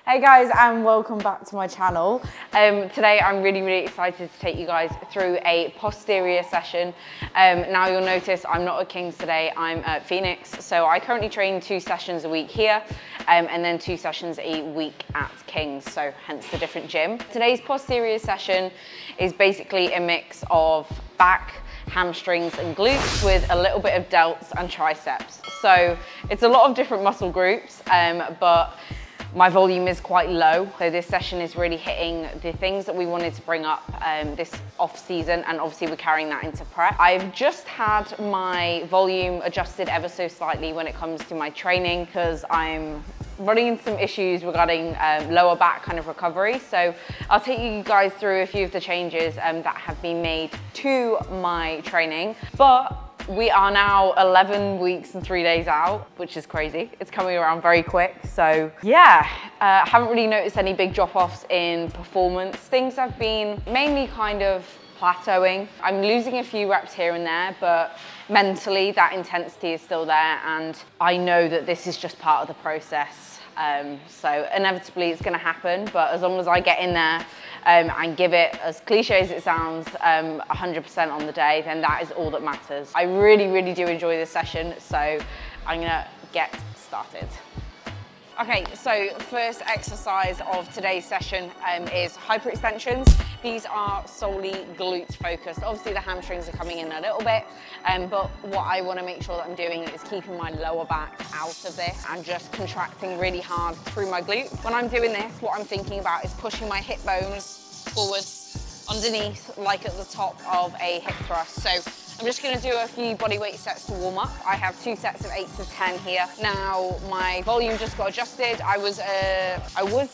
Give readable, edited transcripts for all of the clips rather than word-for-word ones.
Hey guys, and welcome back to my channel. Today I'm really excited to take you guys through a posterior session. Now you'll notice I'm not at King's today, I'm at Phoenix. So I currently train 2 sessions a week here and then 2 sessions a week at King's, so hence the different gym. Today's posterior session is basically a mix of back, hamstrings and glutes with a little bit of delts and triceps. So it's a lot of different muscle groups, but my volume is quite low, so this session is really hitting the things that we wanted to bring up this off season, and obviously we're carrying that into prep. I've just had my volume adjusted ever so slightly when it comes to my training because I'm running into some issues regarding lower back kind of recovery. So I'll take you guys through a few of the changes that have been made to my training. But we are now 11 weeks and 3 days out, which is crazy. It's coming around very quick. So yeah, haven't really noticed any big drop-offs in performance. Things have been mainly kind of plateauing. I'm losing a few reps here and there, but mentally that intensity is still there. And I know that this is just part of the process. So inevitably it's gonna happen, but as long as I get in there and give it, as cliche as it sounds, 100% on the day, then that is all that matters. I really do enjoy this session, so I'm gonna get started. Okay, so first exercise of today's session is hyperextensions. These are solely glute focused. Obviously the hamstrings are coming in a little bit, but what I want to make sure that I'm doing is keeping my lower back out of this and just contracting really hard through my glutes. When I'm doing this, what I'm thinking about is pushing my hip bones forwards, underneath, like at the top of a hip thrust. So I'm just going to do a few bodyweight sets to warm up. I have 2 sets of 8 to 10 here. Now my volume just got adjusted. I was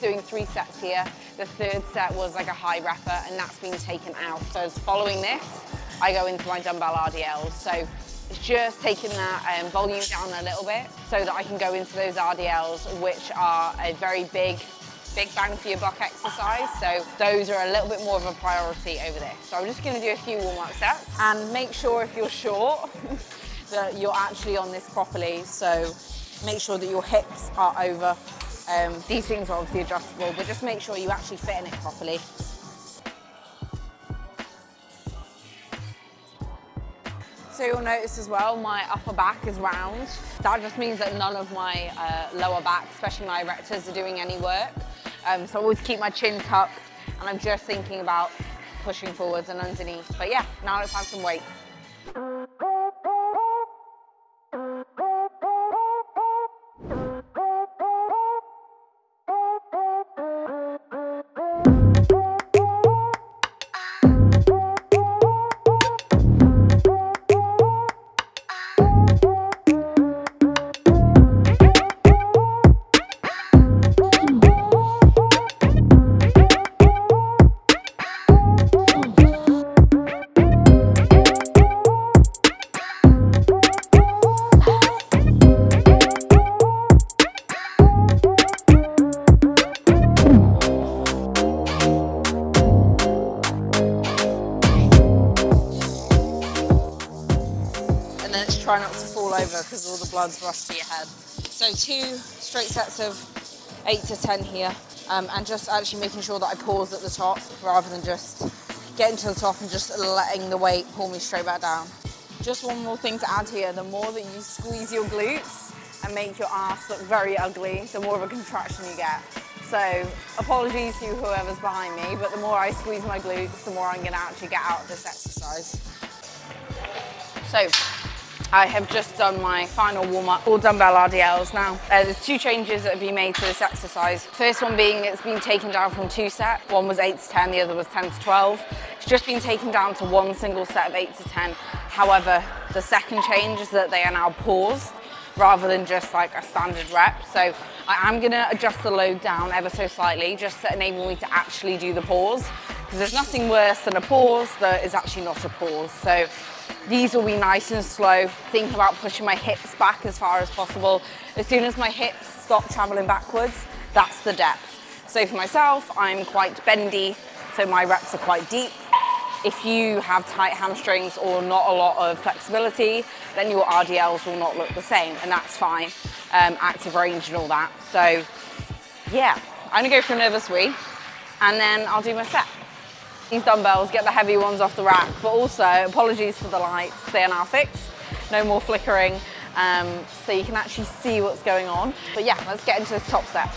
doing 3 sets here. The 3rd set was like a high repper, and that's been taken out. So as following this, I go into my dumbbell RDLs. So it's just taking that volume down a little bit so that I can go into those RDLs, which are a very big bang for your buck exercise. So those are a little bit more of a priority over this. So I'm just going to do a few warm-up sets and make sure, if you're short, that you're actually on this properly. So make sure that your hips are over. These things are obviously adjustable, but just make sure you actually fit in it properly. So you'll notice as well, my upper back is round. That just means that none of my lower back, especially my erectors, are doing any work. So I always keep my chin tucked, and I'm just thinking about pushing forwards and underneath. But yeah, now let's have some weights. Try not to fall over because all the blood's rushed to your head. So 2 straight sets of 8 to 10 here, and just actually making sure that I pause at the top rather than just getting to the top and just letting the weight pull me straight back down. Just one more thing to add here: the more that you squeeze your glutes and make your ass look very ugly, the more of a contraction you get. So apologies to whoever's behind me, but the more I squeeze my glutes, the more I'm going to actually get out of this exercise. So I have just done my final warm-up, all dumbbell RDLs now. There's 2 changes that have been made to this exercise. First one being it's been taken down from 2 sets. One was 8 to 10, the other was 10 to 12. It's just been taken down to 1 single set of 8 to 10. However, the second change is that they are now paused rather than just like a standard rep. So I am gonna adjust the load down ever so slightly just to enable me to actually do the pause, because there's nothing worse than a pause that is actually not a pause. So these will be nice and slow. Think about pushing my hips back as far as possible. As soon as my hips stop traveling backwards, that's the depth. So for myself, I'm quite bendy, so my reps are quite deep. If you have tight hamstrings or not a lot of flexibility, then your RDLs will not look the same, and that's fine. Active range and all that. So yeah, I'm gonna go for another sweep, and then I'll do my set. These dumbbells, get the heavy ones off the rack, but also, apologies for the lights, they are now fixed. No more flickering, so you can actually see what's going on. But yeah, let's get into this top set.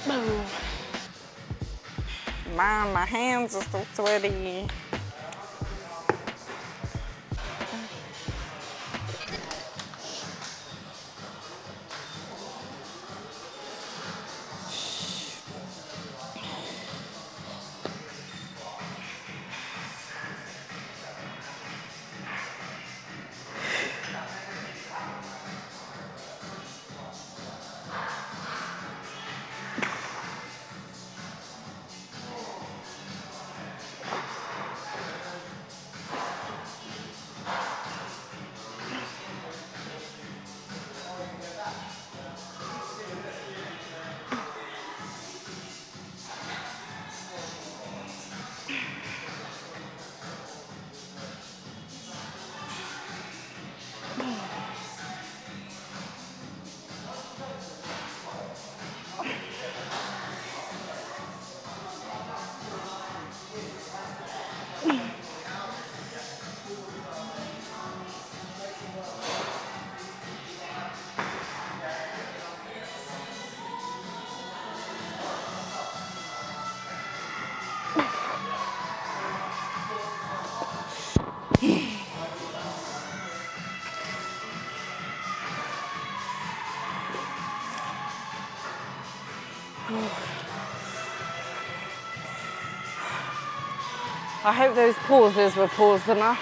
Boom. Man, my hands are so sweaty. I hope those pauses were paused enough.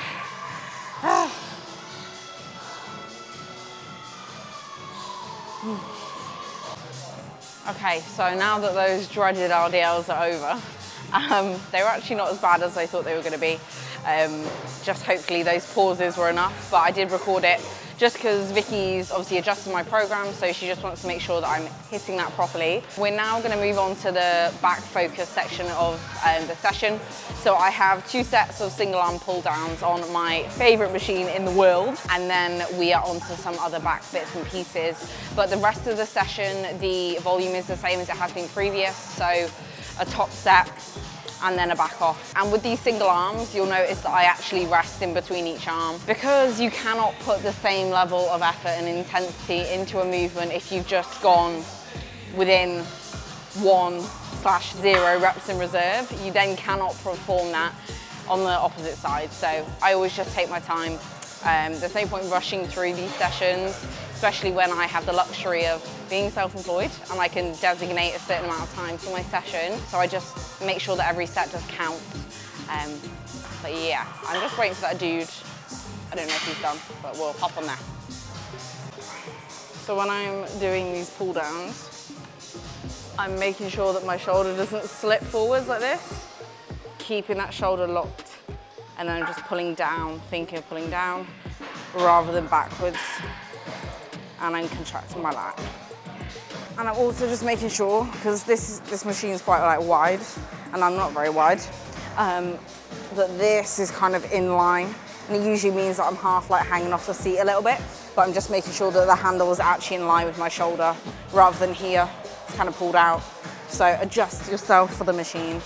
Okay, so now that those dreaded RDLs are over, they were actually not as bad as I thought they were going to be. Just hopefully those pauses were enough, but I did record it just because Vicky's obviously adjusted my program, so she just wants to make sure that I'm hitting that properly. We're now going to move on to the back focus section of the session. So I have 2 sets of single arm pull downs on my favorite machine in the world, and then we are on to some other back bits and pieces. But the rest of the session, the volume is the same as it has been previous, so a top set and then a back off. And with these single arms, you'll notice that I actually rest in between each arm, because you cannot put the same level of effort and intensity into a movement if you've just gone within 1/0 reps in reserve. You then cannot perform that on the opposite side. So I always just take my time. There's no point rushing through these sessions, especially when I have the luxury of being self-employed and I can designate a certain amount of time for my session. So I just make sure that every set does count. But yeah, I'm just waiting for that dude. I don't know if he's done, but we'll hop on there. So when I'm doing these pull downs, I'm making sure that my shoulder doesn't slip forwards like this, keeping that shoulder locked, and then I'm just pulling down, thinking of pulling down rather than backwards, and I'm contracting my lat. And I'm also just making sure, because this machine is quite like wide, and I'm not very wide, that this is kind of in line. And it usually means that I'm half like hanging off the seat a little bit, but I'm just making sure that the handle is actually in line with my shoulder rather than here. It's kind of pulled out. So adjust yourself for the machine.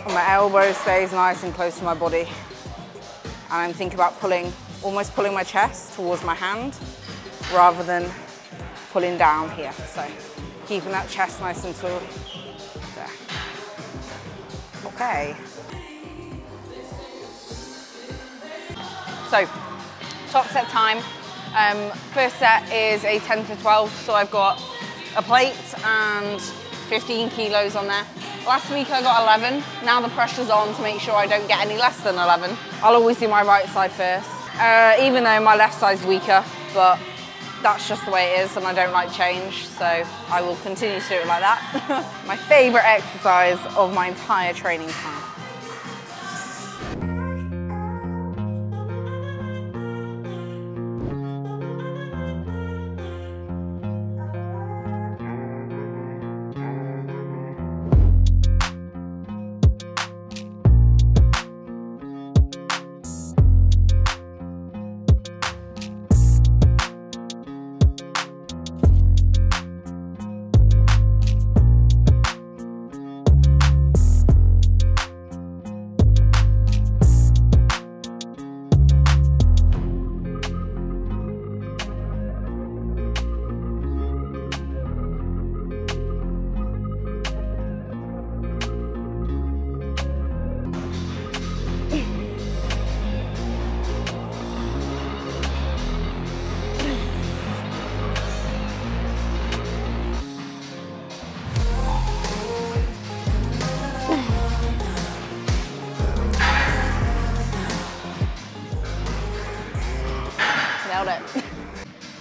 And my elbow stays nice and close to my body. And I'm thinking about almost pulling my chest towards my hand rather than pulling down here. So keeping that chest nice and tall. There. Okay. So, top set time. First set is a 10 to 12, so I've got a plate and 15 kilos on there. Last week I got 11. Now the pressure's on to make sure I don't get any less than 11. I'll always do my right side first, even though my left side's weaker, but that's just the way it is and I don't like change, so I will continue to do it like that. My favorite exercise of my entire training plan.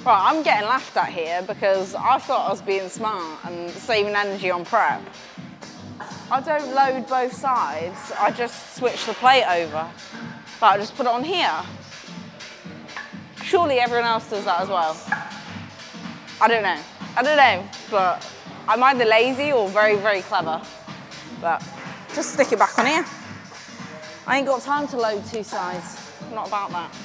Right, I'm getting laughed at here because I thought I was being smart and saving energy on prep. I don't load both sides, I just switch the plate over. But I just put it on here. Surely everyone else does that as well. I don't know, but I'm either lazy or very, very clever. But just stick it back on here. I ain't got time to load two sides, not about that.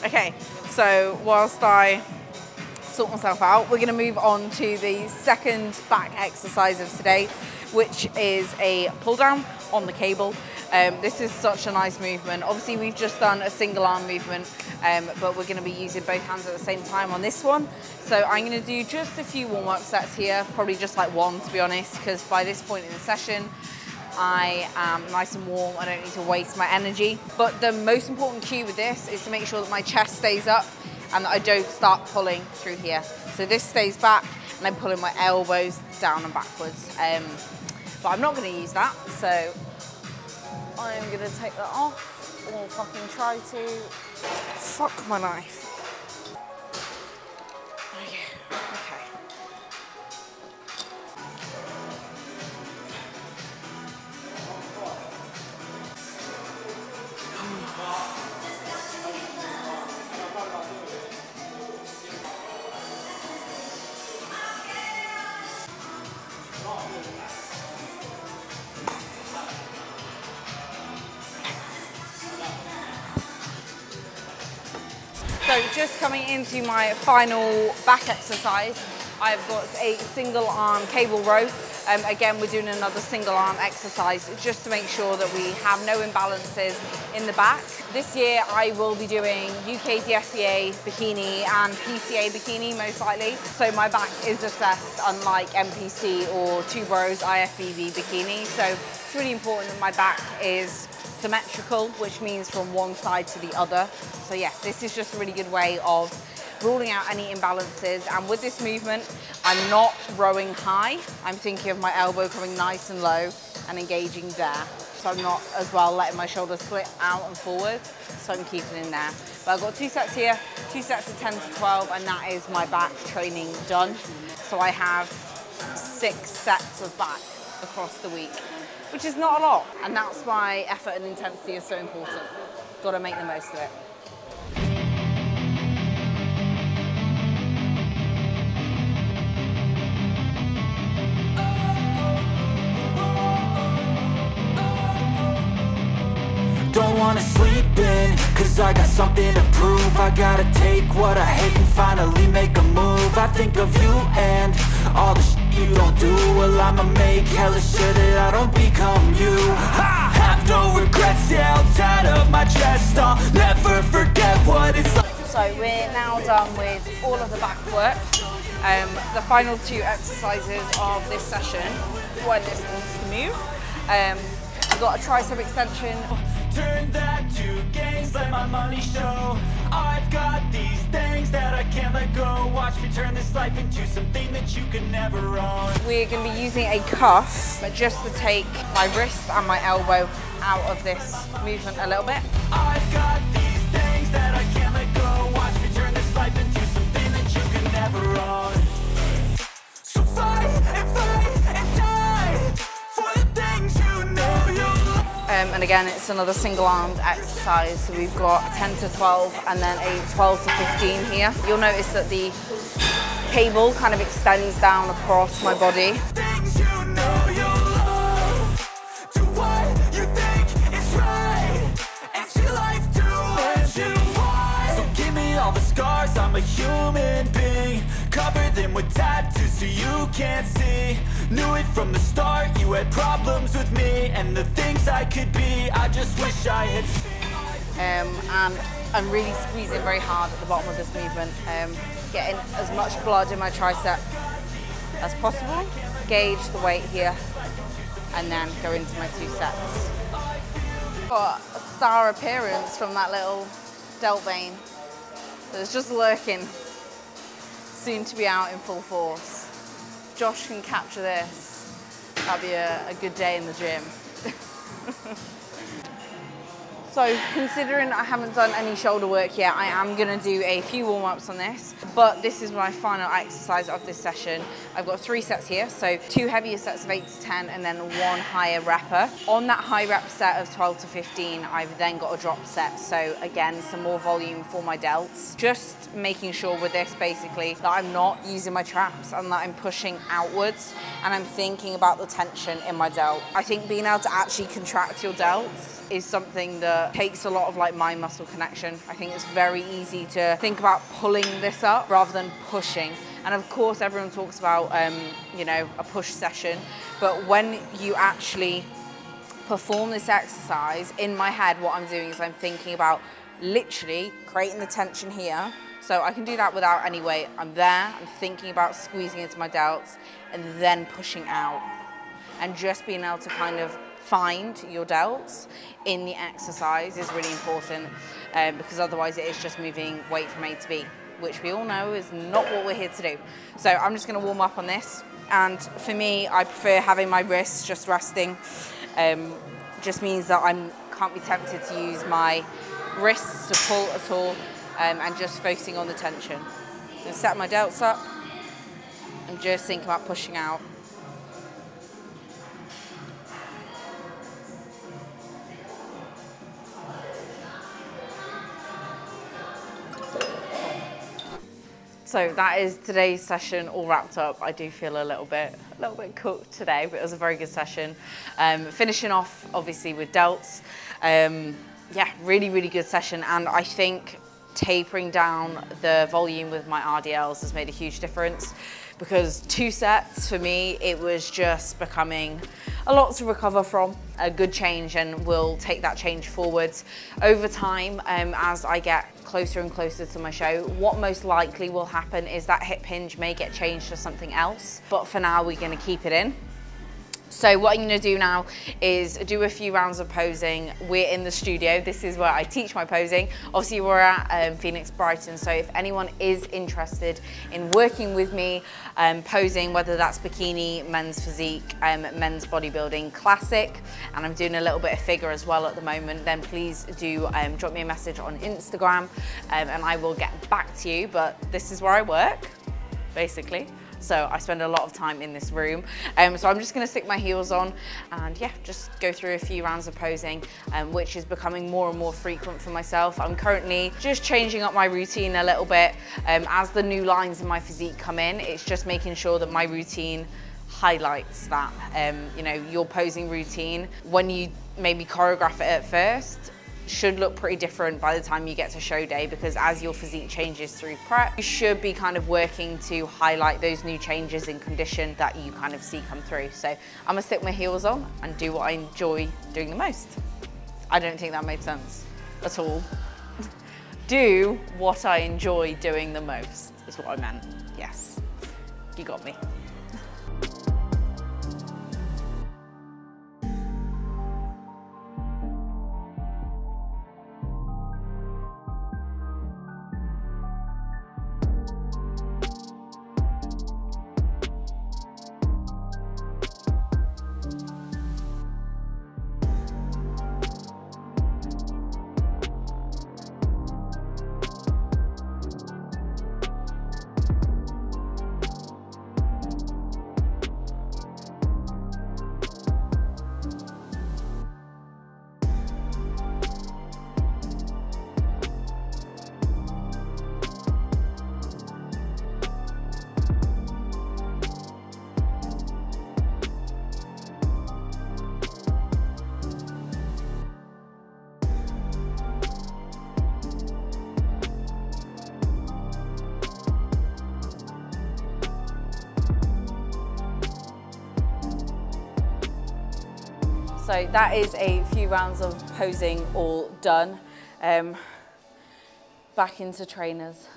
Okay, so whilst I sort myself out, we're gonna move on to the second back exercise of today, which is a pull down on the cable. This is such a nice movement. Obviously we've just done a single arm movement, but we're gonna be using both hands at the same time on this one. So I'm gonna do just a few warm-up sets here, probably just like one to be honest, because by this point in the session, I am nice and warm, I don't need to waste my energy. But the most important cue with this is to make sure that my chest stays up and that I don't start pulling through here. So this stays back and I'm pulling my elbows down and backwards. But I'm not gonna use that, so I'm gonna take that off or fucking try to. Fuck my knife. So just coming into my final back exercise, I've got a single arm cable row. Again, we're doing another single arm exercise just to make sure that we have no imbalances in the back. This year I will be doing UK DFBA bikini and PCA bikini most likely. So my back is assessed unlike MPC or Two Bros IFBB bikini. So it's really important that my back is symmetrical, which means from one side to the other. So yeah, this is just a really good way of ruling out any imbalances. And with this movement, I'm not rowing high. I'm thinking of my elbow coming nice and low and engaging there. So I'm not as well letting my shoulders slip out and forward. So I'm keeping in there. But I've got 2 sets here, 2 sets of 10 to 12, and that is my back training done. So I have 6 sets of back across the week, which is not a lot. And that's why effort and intensity is so important. Got to make the most of it. Don't wanna sleep in, cause I got something to prove. I gotta take what I hate and finally make a move. I think of you and all the shit you don't do. Well, I'ma make hella sure that I don't become you. I have no regrets, yeah, I'll tie up my chest. I'll never forget what it's like. So we're now done with all of the back work. The final 2 exercises of this session, when this wants to move. We've got a tricep extension. Turn that to gains, let my money show. I've got these things that I can't let go. Watch me turn this life into something that you can never own. We're going to be using a cuff, but just to take my wrist and my elbow out of this movement a little bit. I've got these things that I can't let go. Watch me turn this life into something that you can never own. So fight and die for the things you know you love. And again, it's another single armed exercise. So we've got a 10 to 12 and then a 12 to 15 here. You'll notice that the cable kind of extends down across my body. Things you know you love. Do what you think is right. And see life do what you want. So give me all the scars, I'm a human being. Cover them with tattoos so you can't see. Knew it from the start, you had problems with me. And the things I could be, I just wish I had seen. And I'm really squeezing very hard at the bottom of this movement, getting as much blood in my tricep as possible. Gauge the weight here, and then go into my 2 sets. Got a star appearance from that little delt vein that's just lurking. soon to be out in full force. Josh can capture this. That'll be a good day in the gym. So considering I haven't done any shoulder work yet, I am gonna do a few warm-ups on this, but this is my final exercise of this session. I've got 3 sets here, so 2 heavier sets of 8 to 10 and then 1 higher repper. On that high rep set of 12 to 15, I've then got a drop set. So again, some more volume for my delts. Just making sure with this basically that I'm not using my traps and that I'm pushing outwards and I'm thinking about the tension in my delt. I think being able to actually contract your delts is something that takes a lot of like mind muscle connection. I think it's very easy to think about pulling this up rather than pushing. And of course everyone talks about you know, a push session, but when you actually perform this exercise, in my head what I'm doing is I'm thinking about literally creating the tension here. So I can do that without any weight. I'm there, I'm thinking about squeezing into my delts and then pushing out. And just being able to kind of find your delts in the exercise is really important because otherwise it is just moving weight from A to B, which we all know is not what we're here to do. So I'm just gonna warm up on this. And for me, I prefer having my wrists just resting. Just means that I can't be tempted to use my wrists to pull at all and just focusing on the tension. I'm gonna set my delts up and just think about pushing out. So that is today's session all wrapped up. I do feel a little bit cooked today, but it was a very good session. Finishing off obviously with delts. Yeah, really good session. And I think tapering down the volume with my RDLs has made a huge difference because 2 sets for me, it was just becoming a lot to recover from, a good change, and we'll take that change forwards over time as I get closer and closer to my show. What most likely will happen is that hip hinge may get changed to something else, but for now we're gonna keep it in. So what I'm gonna do now is do a few rounds of posing. We're in the studio. This is where I teach my posing. Obviously we're at Phoenix Brighton. So if anyone is interested in working with me, posing, whether that's bikini, men's physique, men's bodybuilding, classic, and I'm doing a little bit of figure as well at the moment, then please do drop me a message on Instagram and I will get back to you. But this is where I work, basically. So I spend a lot of time in this room. So I'm just gonna stick my heels on and yeah, just go through a few rounds of posing, which is becoming more and more frequent for myself. I'm currently just changing up my routine a little bit. As the new lines in my physique come in, it's just making sure that my routine highlights that. You know, your posing routine, when you maybe choreograph it at first, should look pretty different by the time you get to show day, because as your physique changes through prep, you should be kind of working to highlight those new changes in condition that you kind of see come through. So I'm gonna stick my heels on and do what I enjoy doing the most. I don't think that made sense at all. Do what I enjoy doing the most is what I meant. Yes, you got me. So that is a few rounds of posing all done. Back into trainers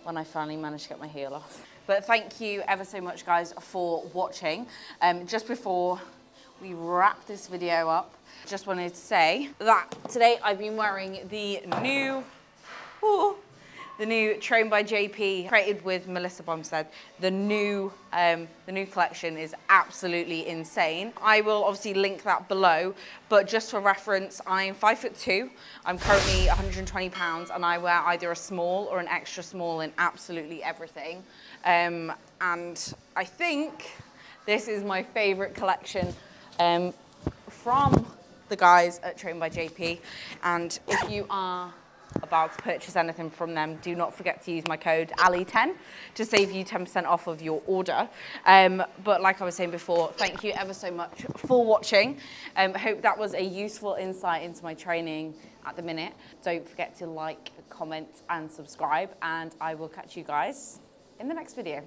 when I finally managed to get my heel off. But thank you ever so much, guys, for watching. Just before we wrap this video up, just wanted to say that today I've been wearing the the new Trained by JP, created with Melissa Bomstead. The new collection is absolutely insane. I will obviously link that below, but just for reference, I'm 5'2". I'm currently 120 pounds, and I wear either a small or an extra small in absolutely everything. And I think this is my favorite collection from the guys at Trained by JP. And if you are about to purchase anything from them, do not forget to use my code ALLY10 to save you 10% off of your order. But like I was saying before, thank you ever so much for watching. I hope that was a useful insight into my training at the minute. Don't forget to like, comment, and subscribe, and I will catch you guys in the next video.